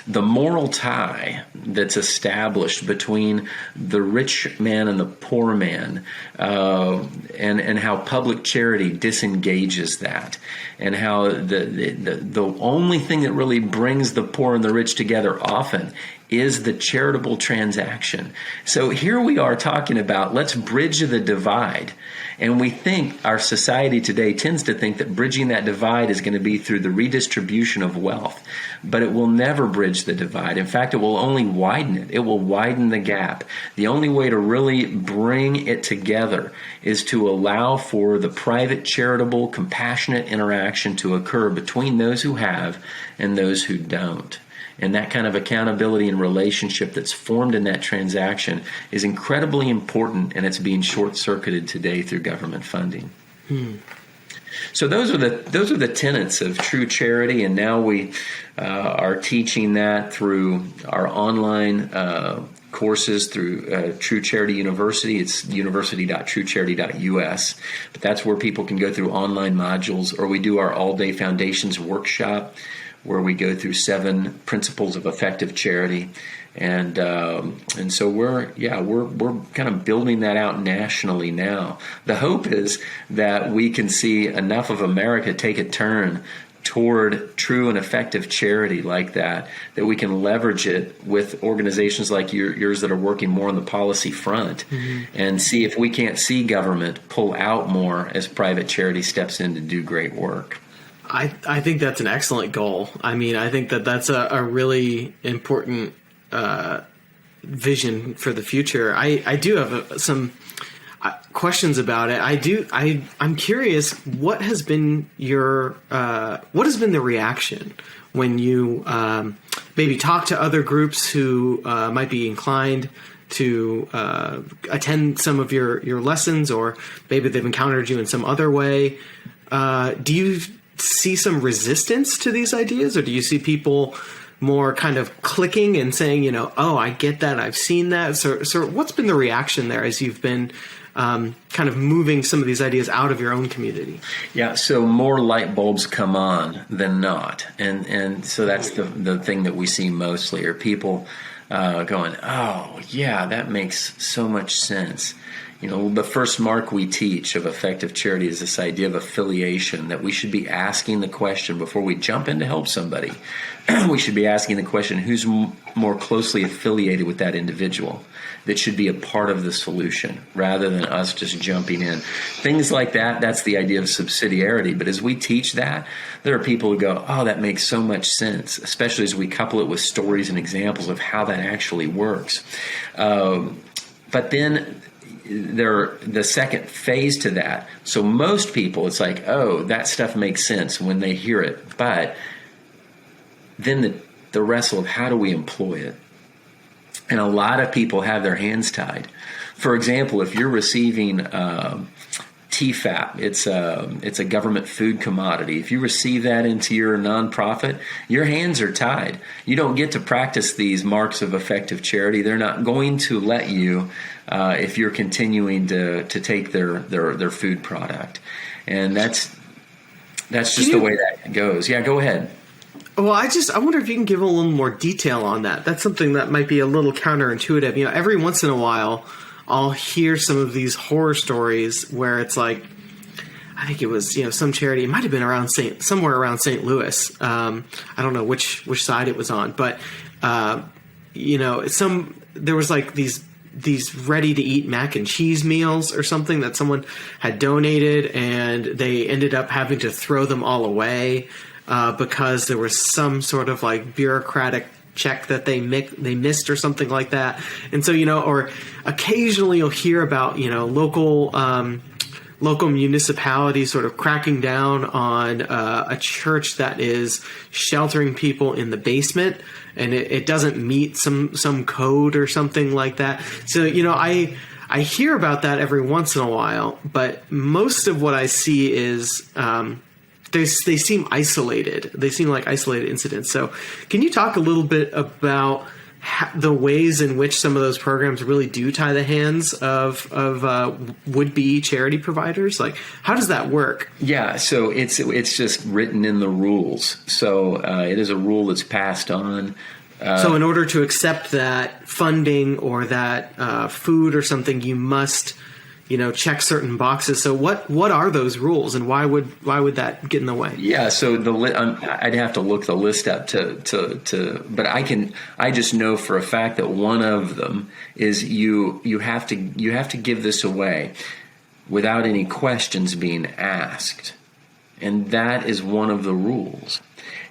the moral tie that's established between the rich man and the poor man, and how public charity disengages that, and how the only thing that really brings the poor and the rich together often is the charitable transaction. So here we are talking about, let's bridge the divide. And we think our society today tends to think that bridging that divide is going to be through the redistribution of wealth. But it will never bridge the divide. In fact, it will only widen it. It will widen the gap. The only way to really bring it together is to allow for the private, charitable, compassionate interaction to occur between those who have and those who don't. And that kind of accountability and relationship that's formed in that transaction is incredibly important, and it's being short-circuited today through government funding. So those are the tenets of true charity, and now we are teaching that through our online courses through True Charity University. It's university.truecharity.us, but that's where people can go through online modules, or we do our all-day foundations workshop, where we go through 7 principles of effective charity, and so we're kind of building that out nationally now. The hope is that we can see enough of America take a turn toward true and effective charity like that we can leverage it with organizations like yours that are working more on the policy front, and see if we can't see government pull out more as private charity steps in to do great work. I think that's an excellent goal. I mean, I think that's a really important vision for the future. I do have questions about it. I'm curious, what has been the reaction when you maybe talk to other groups who might be inclined to attend some of your lessons, or maybe they've encountered you in some other way? Do you see some resistance to these ideas, or do you see people more kind of clicking and saying, oh, I get that, I've seen that? So what's been the reaction there as you've been kind of moving some of these ideas out of your own community? Yeah, so more light bulbs come on than not. And so that's the thing that we see mostly, are people going, oh, yeah, that makes so much sense. The first mark we teach of effective charity is this idea of affiliation, that we should be asking the question before we jump in to help somebody. We should be asking the question, who's more closely affiliated with that individual that should be a part of the solution, rather than us just jumping in. Things like that, that's the idea of subsidiarity. But as we teach that, there are people who go, oh, that makes so much sense, especially as we couple it with stories and examples of how that actually works. But then the second phase to that. So most people, it's like, oh, that stuff makes sense when they hear it. But then the wrestle of how do we employ it? And a lot of people have their hands tied. For example, if you're receiving TFAP, it's a government food commodity. If you receive that into your nonprofit, your hands are tied. You don't get to practice these marks of effective charity. They're not going to let you if you're continuing to take their food product. And that's just the way that goes. Yeah, go ahead. Well, I wonder if you can give a little more detail on that. That's something that might be a little counterintuitive. Every once in a while, I'll hear some of these horror stories where it's like, I think it was, some charity, it might have been somewhere around St. Louis. I don't know which side it was on, but, there was like these ready-to-eat mac and cheese meals or something that someone had donated, and they ended up having to throw them all away because there was some sort of like bureaucratic check that they missed or something like that. And so, or occasionally you'll hear about, local municipalities sort of cracking down on a church that is sheltering people in the basement, and it doesn't meet some code or something like that. So, I hear about that every once in a while, but most of what I see is they seem isolated. They seem like isolated incidents. So can you talk a little bit about the ways in which some of those programs really do tie the hands of would-be charity providers? Like, how does that work? Yeah, so it's just written in the rules. So it is a rule that's passed on. So in order to accept that funding or that food or something, you must check certain boxes. So what are those rules, and why would that get in the way? Yeah, so I'd have to look the list up but I just know for a fact that one of them is you have to give this away without any questions being asked, and that is one of the rules.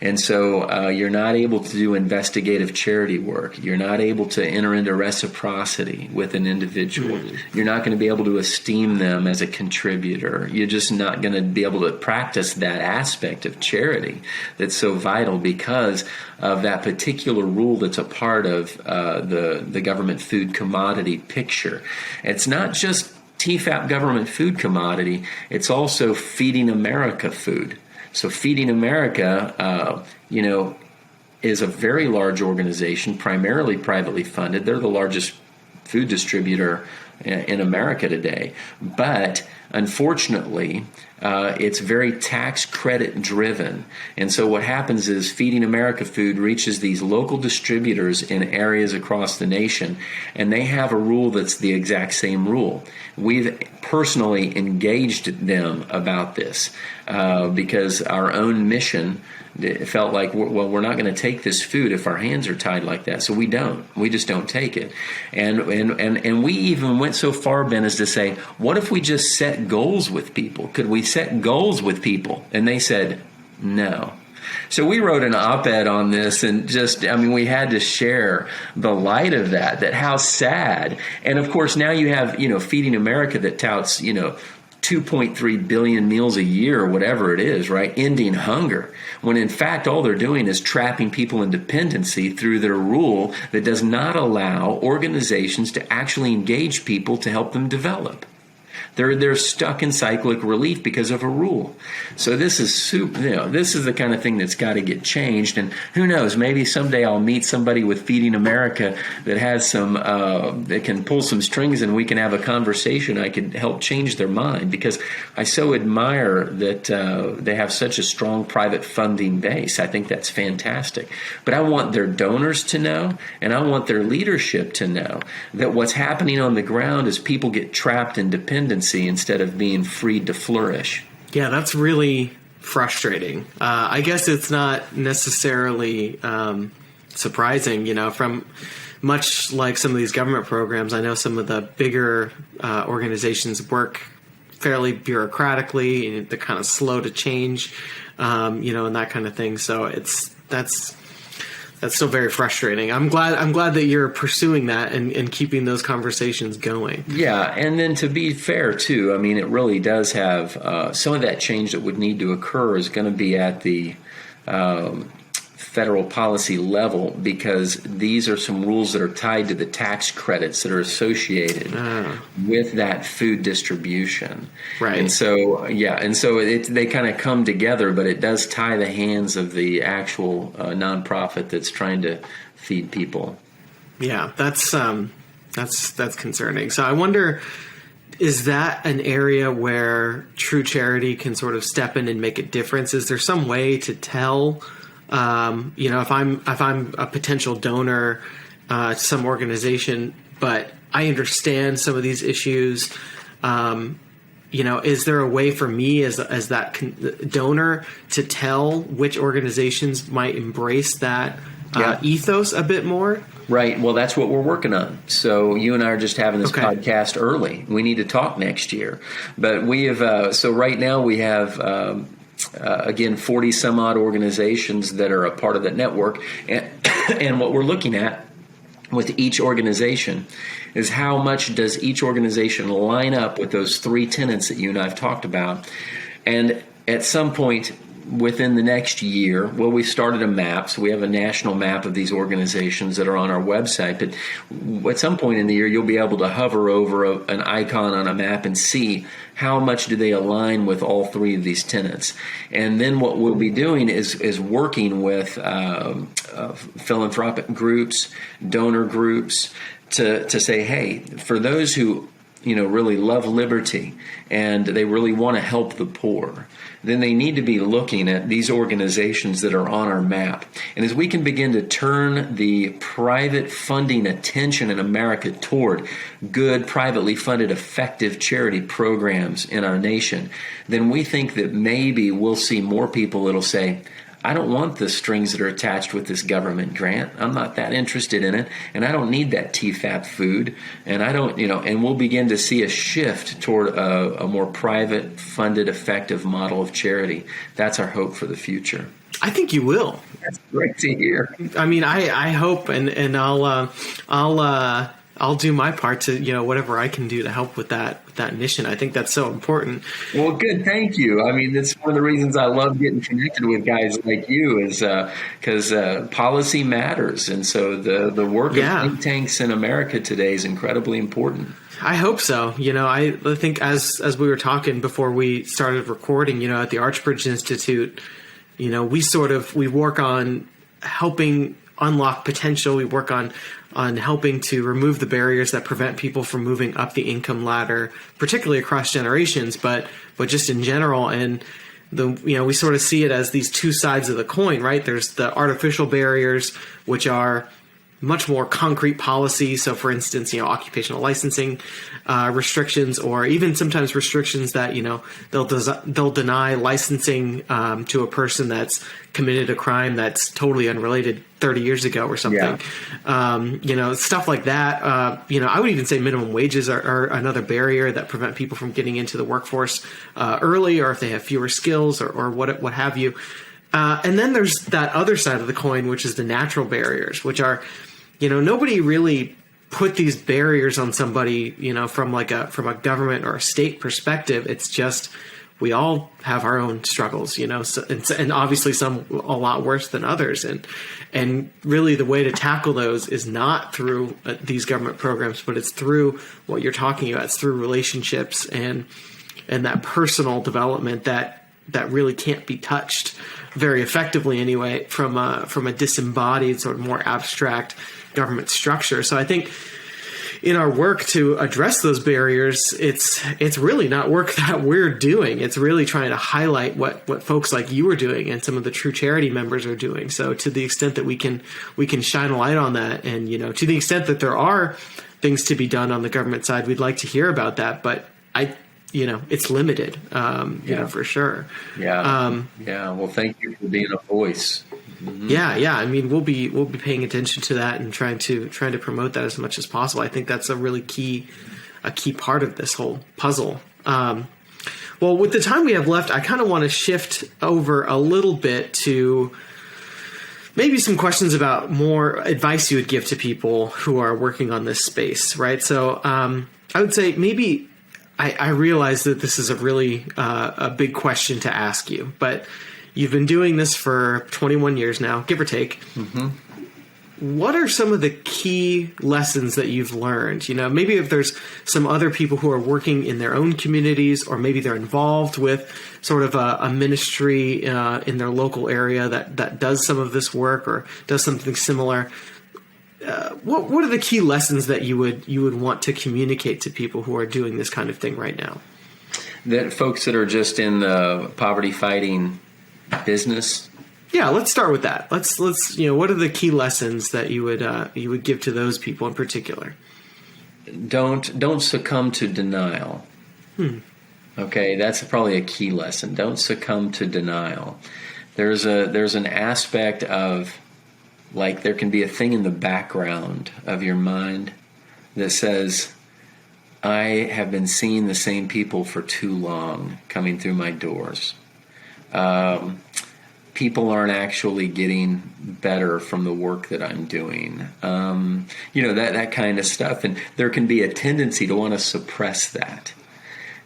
And so you're not able to do investigative charity work. You're not able to enter into reciprocity with an individual. You're not going to be able to esteem them as a contributor. You're just not going to be able to practice that aspect of charity that's so vital because of that particular rule that's a part of the government food commodity picture. It's not just TFAP government food commodity. It's also Feeding America food. So Feeding America, is a very large organization, primarily privately funded. They're the largest food distributor in America today. But unfortunately, it's very tax credit driven. And so what happens is Feeding America food reaches these local distributors in areas across the nation, and they have a rule that's the exact same rule. We've personally engaged them about this because our own mission felt like, well, we're not going to take this food if our hands are tied like that. So we just don't take it. And we even went so far, Ben, as to say, what if we just set goals with people? Could we set goals with people? And they said, no. So we wrote an op-ed on this, and we had to share the light of that how sad. And of course, now you have, Feeding America that touts, 2.3 billion meals a year, or whatever it is, right? Ending hunger. When in fact, all they're doing is trapping people in dependency through their rule that does not allow organizations to actually engage people to help them develop. They're stuck in cyclic relief because of a rule. So this is this is the kind of thing that's got to get changed. And who knows? Maybe someday I'll meet somebody with Feeding America that has some that can pull some strings, and we can have a conversation. I could help change their mind, because I so admire that they have such a strong private funding base. I think that's fantastic. But I want their donors to know, and I want their leadership to know that what's happening on the ground is people get trapped in dependency instead of being freed to flourish. Yeah, that's really frustrating. I guess it's not necessarily surprising, from much like some of these government programs. I know some of the bigger organizations work fairly bureaucratically, and they're kind of slow to change, and that kind of thing. So that's still very frustrating. I'm glad that you're pursuing that and keeping those conversations going. Yeah, and then to be fair too, it really does have some of that change that would need to occur is going to be at the federal policy level, because these are some rules that are tied to the tax credits that are associated with that food distribution. Right. And so, they kind of come together, but it does tie the hands of the actual nonprofit that's trying to feed people. Yeah, that's concerning. So I wonder, is that an area where true charity can sort of step in and make a difference? Is there some way to tell, if I'm a potential donor to some organization, but I understand some of these issues, is there a way for me as that donor to tell which organizations might embrace that ethos a bit more? Right. Well, that's what we're working on. So you and I are just having this podcast early. We need to talk next year. But we have, so right now we have, again, 40 some odd organizations that are a part of that network. And what we're looking at with each organization is how much does each organization line up with those three tenets that you and I have talked about. And at some point within the next year, we started a map. So we have a national map of these organizations that are on our website. But at some point in the year, you'll be able to hover over an icon on a map and see how much do they align with all three of these tenets. And then what we'll be doing is working with philanthropic groups, donor groups, to say, hey, for those who really love liberty and they really want to help the poor, then they need to be looking at these organizations that are on our map. And as we can begin to turn the private funding attention in America toward good, privately funded, effective charity programs in our nation, then we think that maybe we'll see more people that'll say, I don't want the strings that are attached with this government grant. I'm not that interested in it, and I don't need that TFAP food. And I don't, and we'll begin to see a shift toward a more private funded, effective model of charity. That's our hope for the future. I think you will. That's great to hear. I hope, and I'll do my part to, whatever I can do to help with that mission. I think that's so important. Well, good. Thank you. That's one of the reasons I love getting connected with guys like you, is because policy matters. And so the work of think tanks in America today is incredibly important. I hope so. I think as we were talking before we started recording, at the Archbridge Institute, we work on helping unlock potential. We work on helping to remove the barriers that prevent people from moving up the income ladder, particularly across generations, but just in general. And we sort of see it as these two sides of the coin, right? There's the artificial barriers, which are much more concrete policy. So, for instance, occupational licensing restrictions, or even sometimes restrictions that they'll deny licensing to a person that's committed a crime that's totally unrelated 30 years ago or something. Yeah. Stuff like that. I would even say minimum wages are another barrier that prevent people from getting into the workforce early, or if they have fewer skills or what have you. And then there's that other side of the coin, which is the natural barriers, which are, nobody really put these barriers on somebody, from a government or a state perspective. It's just, we all have our own struggles, so, and obviously some a lot worse than others. And really the way to tackle those is not through these government programs, but it's through what you're talking about. It's through relationships and that personal development that really can't be touched very effectively anyway from a disembodied sort of more abstract government structure. So I think in our work to address those barriers, it's really not work that we're doing. It's really trying to highlight what folks like you are doing and some of the True Charity members are doing. So to the extent that we can shine a light on that, and to the extent that there are things to be done on the government side, we'd like to hear about that. But it's limited, for sure. Yeah. Well, thank you for being a voice. Mm-hmm. Yeah. I mean, we'll be paying attention to that and trying to promote that as much as possible. I think that's a really key part of this whole puzzle. Well, with the time we have left, I kind of want to shift over a little bit to maybe some questions about more advice you would give to people who are working on this space, right? So I would say maybe I realize that this is a really a big question to ask you, but you've been doing this for 21 years now, give or take. Mm-hmm. What are some of the key lessons that you've learned? Maybe if there's some other people who are working in their own communities, or maybe they're involved with sort of a ministry in their local area that does some of this work or does something similar. What are the key lessons that you would want to communicate to people who are doing this kind of thing right now? That folks that are just in the poverty fighting business. Yeah, let's start with that. Let's what are the key lessons that you would give to those people in particular? Don't succumb to denial. Okay, that's probably a key lesson. Don't succumb to denial. There's an aspect of, like, there can be a thing in the background of your mind that says, I have been seeing the same people for too long coming through my doors. People aren't actually getting better from the work that I'm doing. That kind of stuff. And there can be a tendency to want to suppress that.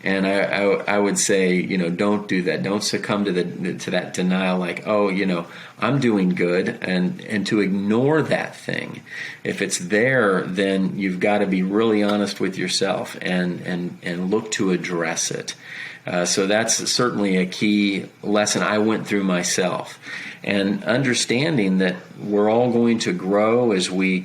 And I would say, don't do that. Don't succumb to that denial, like, I'm doing good, and to ignore that thing. If it's there, then you've got to be really honest with yourself and look to address it. So that's certainly a key lesson I went through myself. And understanding that we're all going to grow as we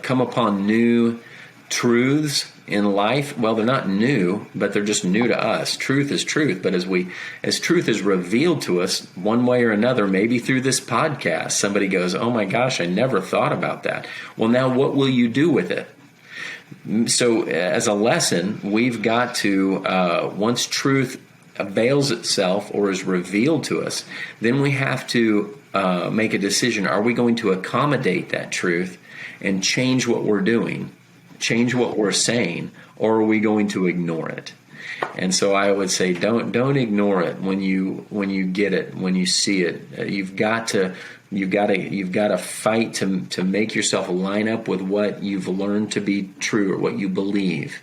come upon new truths in life. Well, they're not new, but they're just new to us. Truth is truth, but as truth is revealed to us one way or another, maybe through this podcast, somebody goes, oh my gosh, I never thought about that. Well, now what will you do with it? So as a lesson, we've got to, once truth avails itself or is revealed to us, then we have to make a decision. Are we going to accommodate that truth and change what we're doing, change what we're saying, or are we going to ignore it? And so I would say don't ignore it when you get it, when you see it. You've got to fight to make yourself line up with what you've learned to be true or what you believe.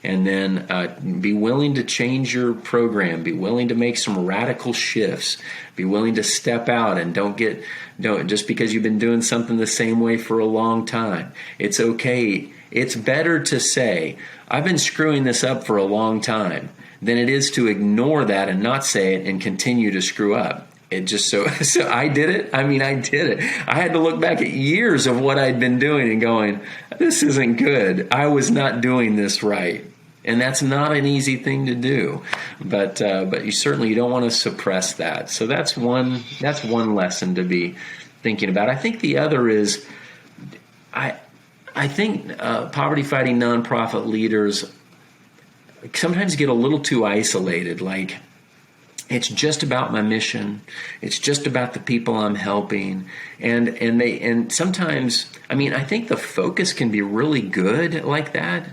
And then be willing to change your program, be willing to make some radical shifts, be willing to step out, and don't just because you've been doing something the same way for a long time. It's okay. It's better to say, I've been screwing this up for a long time, than it is to ignore that and not say it and continue to screw up. It just so I did it. I mean, I did it. I had to look back at years of what I'd been doing and going, this isn't good. I was not doing this right. And that's not an easy thing to do. But you certainly don't want to suppress that. So that's one lesson to be thinking about. I think the other is, I think poverty fighting nonprofit leaders sometimes get a little too isolated, like, it's just about my mission. It's just about the people I'm helping. And sometimes, I mean, I think the focus can be really good like that,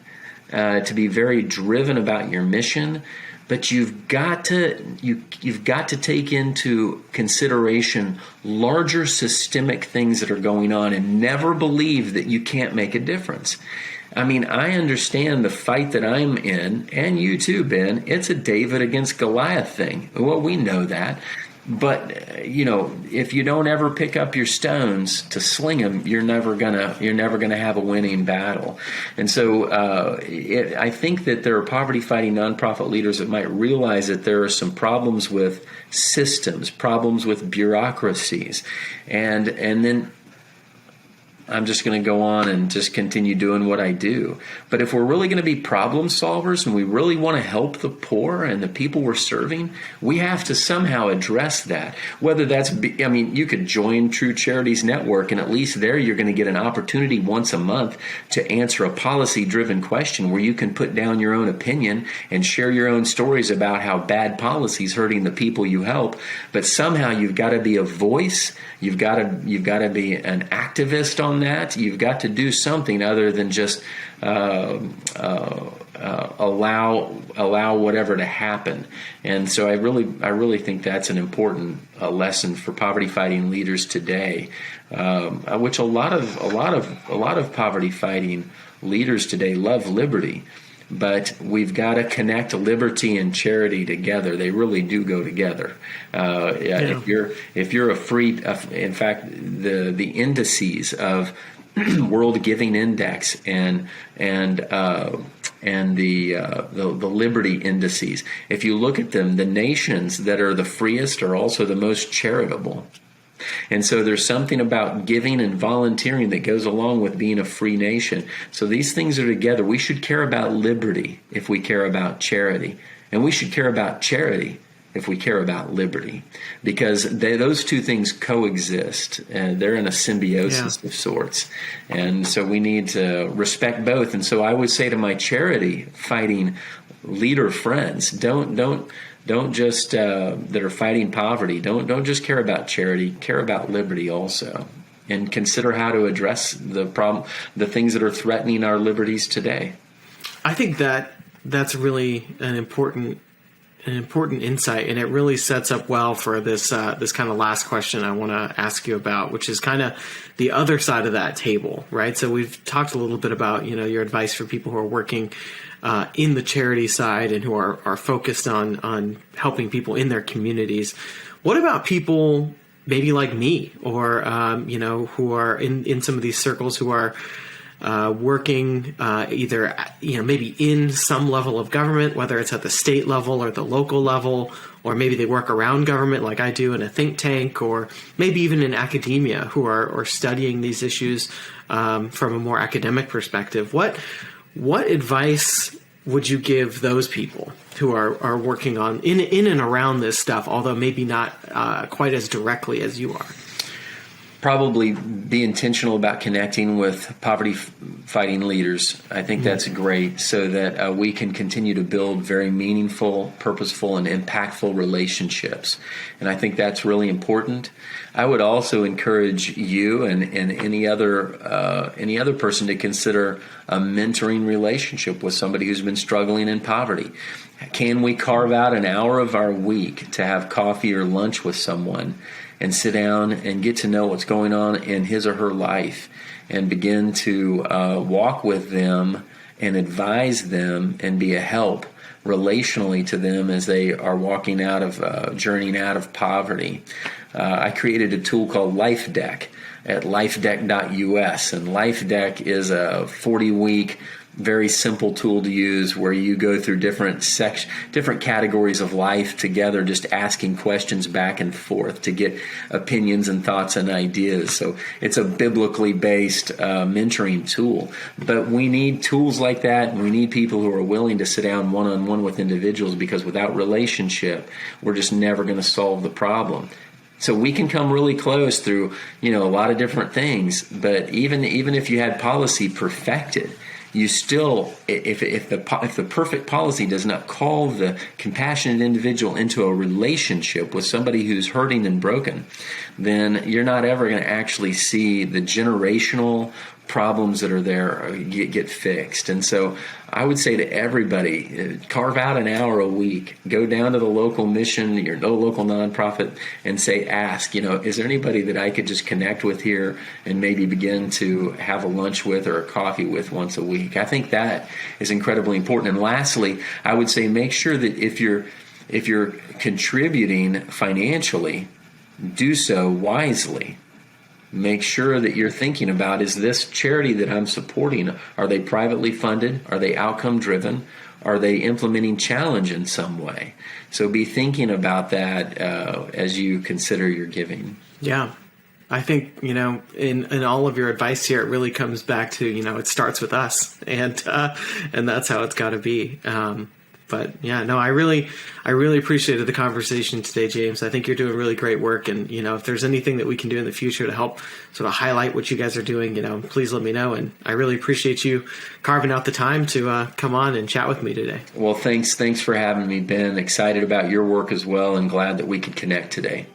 to be very driven about your mission. But you've got to take into consideration larger systemic things that are going on, and never believe that you can't make a difference. I mean, I understand the fight that I'm in, and you too, Ben. It's a David against Goliath thing. Well, we know that. But, if you don't ever pick up your stones to sling them, you're never gonna have a winning battle. And so I think that there are poverty-fighting nonprofit leaders that might realize that there are some problems with systems, problems with bureaucracies, and then I'm just going to go on and just continue doing what I do. But if we're really going to be problem solvers and we really want to help the poor and the people we're serving, we have to somehow address that. Whether that's, you could join True Charities Network, and at least there you're going to get an opportunity once a month to answer a policy-driven question where you can put down your own opinion and share your own stories about how bad policy is hurting the people you help. But somehow you've got to be a voice. You've got to be an activist on that. You've got to do something other than just allow whatever to happen. And so I really think that's an important lesson for poverty fighting leaders today, which a lot of poverty fighting leaders today love liberty. But we've got to connect liberty and charity together. They really do go together. If you're a free, in fact, the indices of World Giving Index and the liberty indices, if you look at them, the nations that are the freest are also the most charitable. And so there's something about giving and volunteering that goes along with being a free nation. So these things are together. We should care about liberty if we care about charity. And we should care about charity if we care about liberty. Because those two things coexist. And they're in a symbiosis of sorts. And so we need to respect both. And so I would say to my charity fighting leader friends, don't just that are fighting poverty. Don't just care about charity. Care about liberty also, and consider how to address the problem, the things that are threatening our liberties today. I think that's really an important insight, and it really sets up well for this kind of last question I want to ask you about, which is kind of the other side of that table, right? So we've talked a little bit about your advice for people who are working in the charity side and who are focused on helping people in their communities. What about people maybe like me or, who are in some of these circles who are working either, maybe in some level of government, whether it's at the state level or the local level, or maybe they work around government like I do in a think tank, or maybe even in academia who are studying these issues from a more academic perspective. What advice would you give those people who are working on in and around this stuff, although maybe not quite as directly as you are? Probably be intentional about connecting with poverty-fighting leaders. I think that's great, so that we can continue to build very meaningful, purposeful, and impactful relationships. And I think that's really important. I would also encourage you and any other person to consider a mentoring relationship with somebody who's been struggling in poverty. Can we carve out an hour of our week to have coffee or lunch with someone and sit down and get to know what's going on in his or her life, and begin to walk with them and advise them and be a help relationally to them as they are walking out of, journeying out of poverty? I created a tool called Life Deck at lifedeck.us, and Life Deck is a 40-week very simple tool to use where you go through different categories of life together, just asking questions back and forth to get opinions and thoughts and ideas. So it's a biblically based mentoring tool. But we need tools like that, and we need people who are willing to sit down one-on-one with individuals, because without relationship, we're just never going to solve the problem. So we can come really close through, a lot of different things. But even if you had policy perfected, you still, if the perfect policy does not call the compassionate individual into a relationship with somebody who's hurting and broken, then you're not ever going to actually see the generational problems that are there get fixed. And so I would say to everybody, carve out an hour a week, go down to the local mission, your local nonprofit, and ask, is there anybody that I could just connect with here and maybe begin to have a lunch with or a coffee with once a week? I think that is incredibly important. And lastly, I would say make sure that if you're contributing financially, do so wisely. Make sure that you're thinking about, is this charity that I'm supporting, are they privately funded? Are they outcome driven? Are they implementing challenge in some way? So be thinking about that as you consider your giving. Yeah. I think, in all of your advice here, it really comes back to, it starts with us, and that's how it's got to be. But yeah, no, I really appreciated the conversation today, James. I think you're doing really great work. And, if there's anything that we can do in the future to help sort of highlight what you guys are doing, please let me know. And I really appreciate you carving out the time to come on and chat with me today. Well, thanks for having me, Ben. Excited about your work as well, and glad that we could connect today.